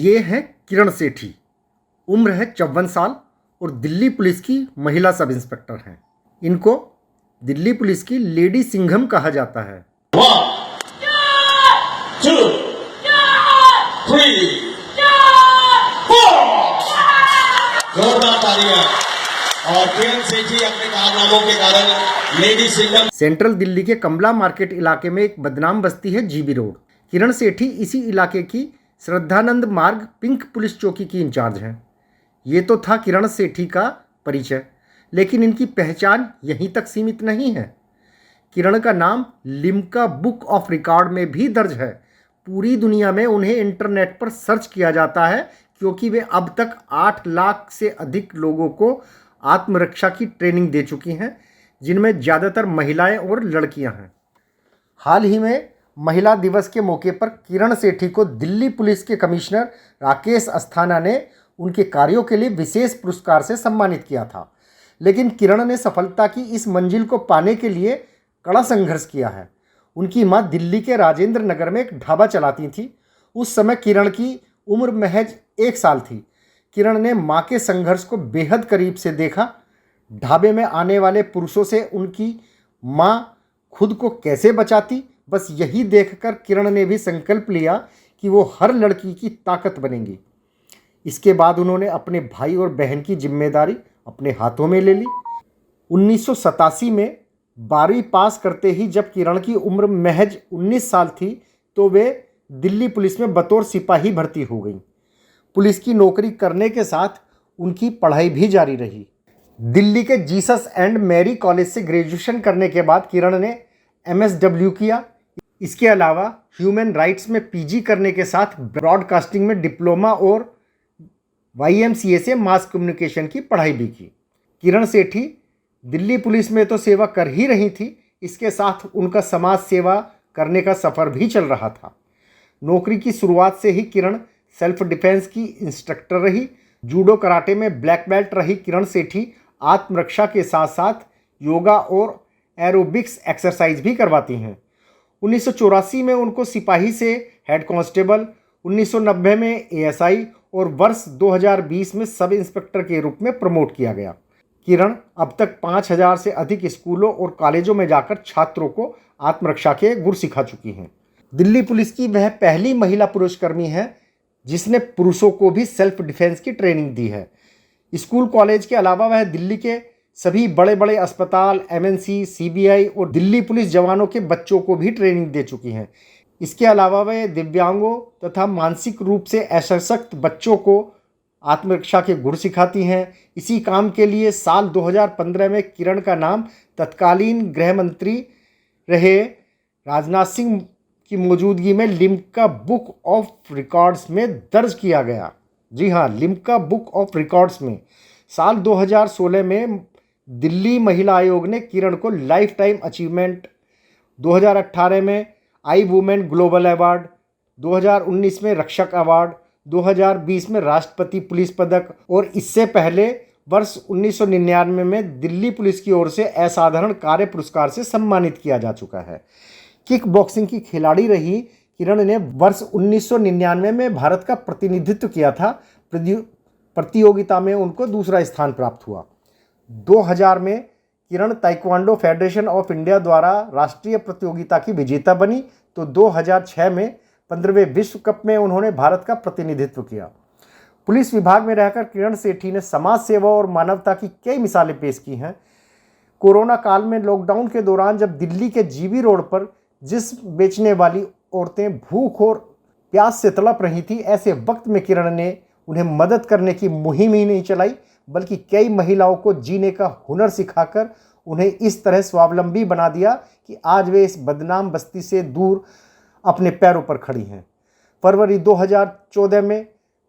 ये हैं किरण सेठी। उम्र है 54 साल और दिल्ली पुलिस की महिला सब इंस्पेक्टर हैं। इनको दिल्ली पुलिस की लेडी सिंघम कहा जाता है। 1, 2, 3, 4। जोरदार तालियां। और किरण सेठी अपने कारनामों के कारण लेडी सिंघम। सेंट्रल दिल्ली के कमला मार्केट इलाके में एक बदनाम बस्ती है जीबी रोड। किरण सेठी इसी इलाके की श्रद्धानंद मार्ग पिंक पुलिस चौकी की इंचार्ज हैं। ये तो था किरण सेठी का परिचय, लेकिन इनकी पहचान यहीं तक सीमित नहीं है। किरण का नाम लिम्का बुक ऑफ रिकॉर्ड में भी दर्ज है। पूरी दुनिया में उन्हें इंटरनेट पर सर्च किया जाता है क्योंकि वे अब तक 8 लाख से अधिक लोगों को आत्मरक्षा की ट्रेनिंग दे चुकी हैं, जिनमें ज़्यादातर महिलाएं और लड़कियां हैं। हाल ही में महिला दिवस के मौके पर किरण सेठी को दिल्ली पुलिस के कमिश्नर राकेश अस्थाना ने उनके कार्यों के लिए विशेष पुरस्कार से सम्मानित किया था। लेकिन किरण ने सफलता की इस मंजिल को पाने के लिए कड़ा संघर्ष किया है। उनकी मां दिल्ली के राजेंद्र नगर में एक ढाबा चलाती थी। उस समय किरण की उम्र महज 1 साल थी। किरण ने मां के संघर्ष को बेहद करीब से देखा। ढाबे में आने वाले पुरुषों से उनकी मां खुद को कैसे बचाती, बस यही देखकर किरण ने भी संकल्प लिया कि वो हर लड़की की ताकत बनेंगी। इसके बाद उन्होंने अपने भाई और बहन की जिम्मेदारी अपने हाथों में ले ली। 1987 में 12वीं पास करते ही जब किरण की उम्र महज 19 साल थी तो वे दिल्ली पुलिस में बतौर सिपाही भर्ती हो गई। पुलिस की नौकरी करने के साथ उनकी पढ़ाई भी जारी रही। दिल्ली के जीसस एंड मैरी कॉलेज से ग्रेजुएशन करने के बाद किरण ने MSW किया। इसके अलावा ह्यूमन राइट्स में PG करने के साथ ब्रॉडकास्टिंग में डिप्लोमा और YMCA से मास कम्युनिकेशन की पढ़ाई भी की। किरण सेठी दिल्ली पुलिस में तो सेवा कर ही रही थी, इसके साथ उनका समाज सेवा करने का सफ़र भी चल रहा था। नौकरी की शुरुआत से ही किरण सेल्फ डिफेंस की इंस्ट्रक्टर रही। जूडो कराटे में ब्लैक बेल्ट रही किरण सेठी आत्मरक्षा के साथ साथ योगा और एरोबिक्स एक्सरसाइज भी करवाती हैं। 1984 में उनको सिपाही से हेड कांस्टेबल, 1990 में ASI और वर्ष 2020 में सब इंस्पेक्टर के रूप में प्रमोट किया गया। किरण अब तक 5000 से अधिक स्कूलों और कॉलेजों में जाकर छात्रों को आत्मरक्षा के गुर सिखा चुकी हैं। दिल्ली पुलिस की वह पहली महिला पुलिसकर्मी है जिसने पुरुषों को भी सेल्फ डिफेंस की ट्रेनिंग दी है। स्कूल कॉलेज के अलावा वह दिल्ली के सभी बड़े बड़े अस्पताल, MNC, CBI और दिल्ली पुलिस जवानों के बच्चों को भी ट्रेनिंग दे चुकी हैं। इसके अलावा वे दिव्यांगों तथा मानसिक रूप से असशक्त बच्चों को आत्मरक्षा के गुर सिखाती हैं। इसी काम के लिए साल 2015 में किरण का नाम तत्कालीन गृह मंत्री रहे राजनाथ सिंह की मौजूदगी में लिम्का बुक ऑफ रिकॉर्ड्स में दर्ज किया गया। जी हाँ, लिम्का बुक ऑफ रिकॉर्ड्स में। साल 2016 में दिल्ली महिला आयोग ने किरण को लाइफ टाइम अचीवमेंट, 2018 में आई वुमेन ग्लोबल अवार्ड, 2019 में रक्षक अवार्ड, 2020 में राष्ट्रपति पुलिस पदक और इससे पहले वर्ष 1999 में दिल्ली पुलिस की ओर से असाधारण कार्य पुरस्कार से सम्मानित किया जा चुका है। किक बॉक्सिंग की खिलाड़ी रही किरण ने वर्ष 1999 में भारत का प्रतिनिधित्व किया था। प्रतियोगिता में उनको दूसरा स्थान प्राप्त हुआ। 2000 में किरण ताइक्वांडो फेडरेशन ऑफ इंडिया द्वारा राष्ट्रीय प्रतियोगिता की विजेता बनी, तो 2006 में 15वें विश्व कप में उन्होंने भारत का प्रतिनिधित्व किया। पुलिस विभाग में रहकर किरण सेठी ने समाज सेवा और मानवता की कई मिसालें पेश की हैं। कोरोना काल में लॉकडाउन के दौरान जब दिल्ली के जीबी रोड पर जिस बेचने वाली औरतें भूख और प्यास से तड़प रही थी, ऐसे वक्त में किरण ने उन्हें मदद करने की मुहिम ही नहीं चलाई, बल्कि कई महिलाओं को जीने का हुनर सिखाकर उन्हें इस तरह स्वावलंबी बना दिया कि आज वे इस बदनाम बस्ती से दूर अपने पैरों पर खड़ी हैं। फरवरी 2014 में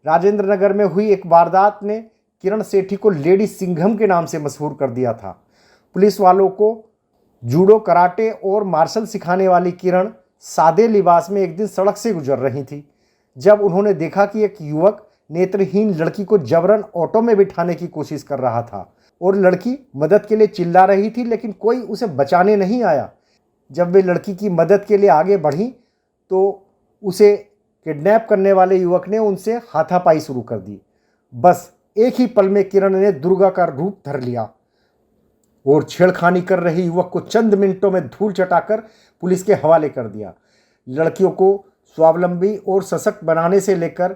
राजेंद्र नगर में हुई एक वारदात ने किरण सेठी को लेडी सिंघम के नाम से मशहूर कर दिया था। पुलिस वालों को जूडो कराटे और मार्शल सिखाने वाली किरण सादे लिबास में एक दिन सड़क से गुजर रही थी जब उन्होंने देखा कि एक युवक नेत्रहीन लड़की को जबरन ऑटो में बिठाने की कोशिश कर रहा था और लड़की मदद के लिए चिल्ला रही थी, लेकिन कोई उसे बचाने नहीं आया। जब वे लड़की की मदद के लिए आगे बढ़ी तो उसे किडनैप करने वाले युवक ने उनसे हाथापाई शुरू कर दी। बस एक ही पल में किरण ने दुर्गा का रूप धर लिया और छेड़खानी कर रहे युवक को चंद मिनटों में धूल चटाकर पुलिस के हवाले कर दिया। लड़कियों को स्वावलंबी और सशक्त बनाने से लेकर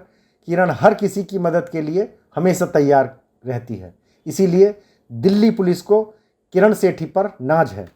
किरण हर किसी की मदद के लिए हमेशा तैयार रहती है। इसीलिए दिल्ली पुलिस को किरण सेठी पर नाज है।